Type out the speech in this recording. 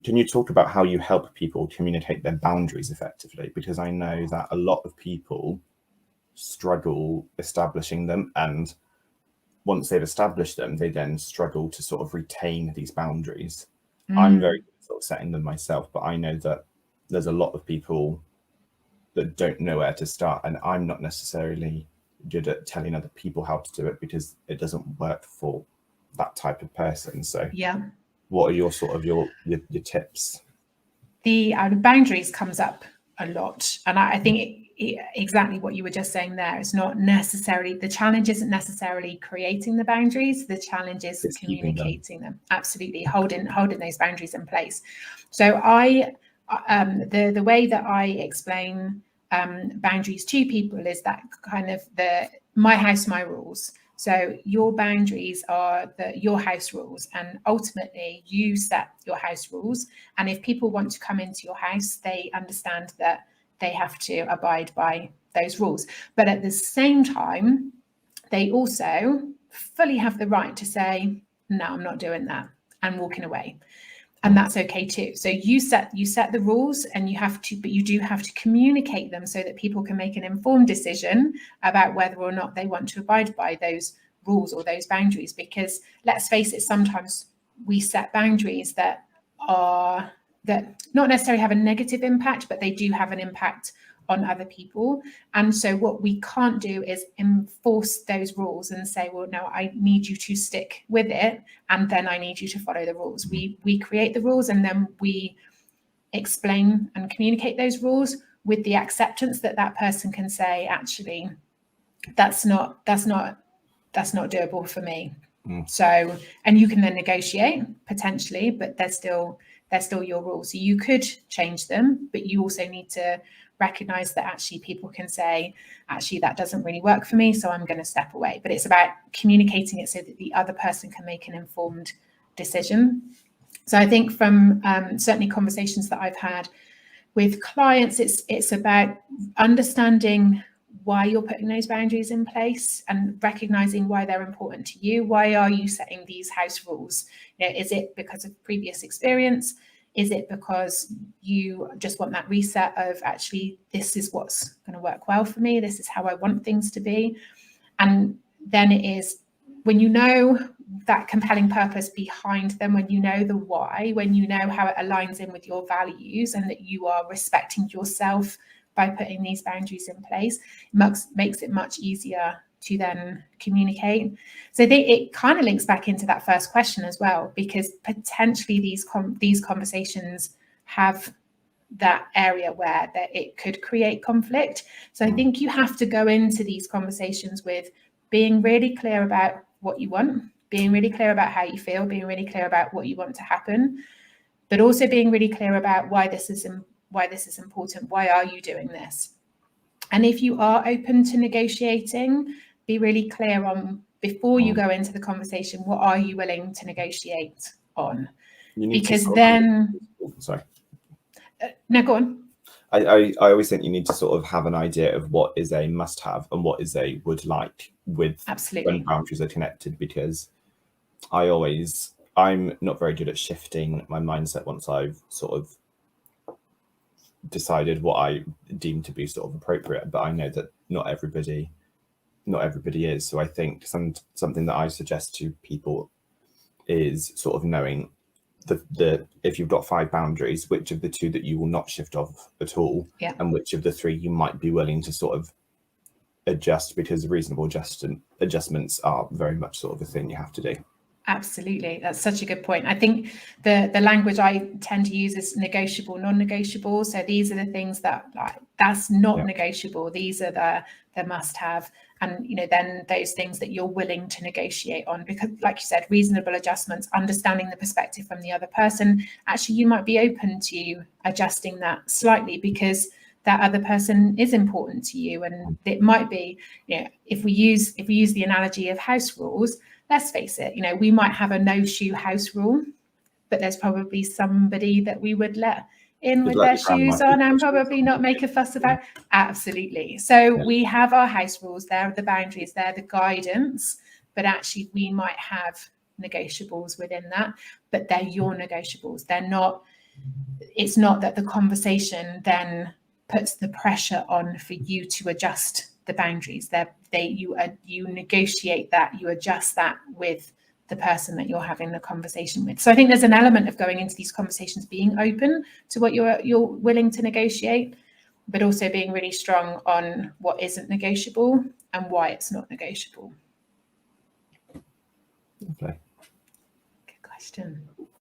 can you talk about how you help people communicate their boundaries effectively? Because I know that a lot of people struggle establishing them, and once they've established them, they then struggle to sort of retain these boundaries. I'm very good at sort of setting them myself, but I know that there's a lot of people that don't know where to start, and I'm not necessarily good at telling other people how to do it because it doesn't work for that type of person. So what are your sort of your tips? The boundaries comes up a lot, and I think exactly what you were just saying there. It's not necessarily, the challenge isn't necessarily creating the boundaries, the challenge is it's communicating them. Absolutely, holding those boundaries in place. So the way that I explain boundaries to people is that kind of my house, my rules. So your boundaries are your house rules, and ultimately you set your house rules. And if people want to come into your house, they understand that they have to abide by those rules. But at the same time, they also fully have the right to say, no, I'm not doing that, and walking away. And that's okay too. So you set the rules, and but you do have to communicate them so that people can make an informed decision about whether or not they want to abide by those rules or those boundaries. Because let's face it, sometimes we set boundaries that not necessarily have a negative impact, but they do have an impact on other people. And so what we can't do is enforce those rules and say, well, no, I need you to stick with it, and then I need you to follow the rules. We create the rules, and then we explain and communicate those rules with the acceptance that that person can say, actually, that's not doable for me. So, and you can then negotiate potentially, but they're still your rules. So you could change them, but you also need to recognize that actually people can say, actually, that doesn't really work for me, so I'm going to step away. But it's about communicating it so that the other person can make an informed decision. So I think from certainly conversations that I've had with clients, it's about understanding why you're putting those boundaries in place and recognizing why they're important to you. Why are you setting these house rules? Is it because of previous experience? Is it because you just want that reset of, actually, this is what's going to work well for me, this is how I want things to be? And then it is, when you know that compelling purpose behind them, when you know the why, when you know how it aligns in with your values, and that you are respecting yourself by putting these boundaries in place, makes it much easier to then communicate. So it kind of links back into that first question as well, because potentially these conversations have that area where it could create conflict. So I think you have to go into these conversations with being really clear about what you want, being really clear about how you feel, being really clear about what you want to happen, but also being really clear about why this is important. Why are you doing this? And if you are open to negotiating, be really clear on, before you go into the conversation, what are you willing to negotiate on? Because then... Sorry. No, go on. I always think you need to sort of have an idea of what is a must-have and what is a would like with when boundaries are connected, because I'm not very good at shifting my mindset once I've sort of decided what I deem to be sort of appropriate, but I know that not everybody is. So I think something that I suggest to people is sort of knowing the if you've got 5 boundaries, which of the 2 that you will not shift off at all, and which of the 3 you might be willing to sort of adjust, because reasonable adjustments are very much sort of a thing you have to do. Absolutely. That's such a good point. I think the language I tend to use is negotiable, non-negotiable. So these are the things that, like, that's not negotiable. These are the must-have. And, then those things that you're willing to negotiate on, because, like you said, reasonable adjustments, understanding the perspective from the other person. Actually, you might be open to adjusting that slightly because that other person is important to you. And it might be, if we use the analogy of house rules, let's face it, we might have a no shoe house rule, but there's probably somebody that we would let in with their shoes on and probably not make a fuss about. Absolutely. So we have our house rules, there are the boundaries, there are the guidance, but actually we might have negotiables within that, but they're your negotiables. They're not it's not that the conversation then puts the pressure on for you to adjust the boundaries. You negotiate that, you adjust that with the person that you're having the conversation with. So I think there's an element of going into these conversations being open to what you're willing to negotiate, but also being really strong on what isn't negotiable and why it's not negotiable. Okay. Good question.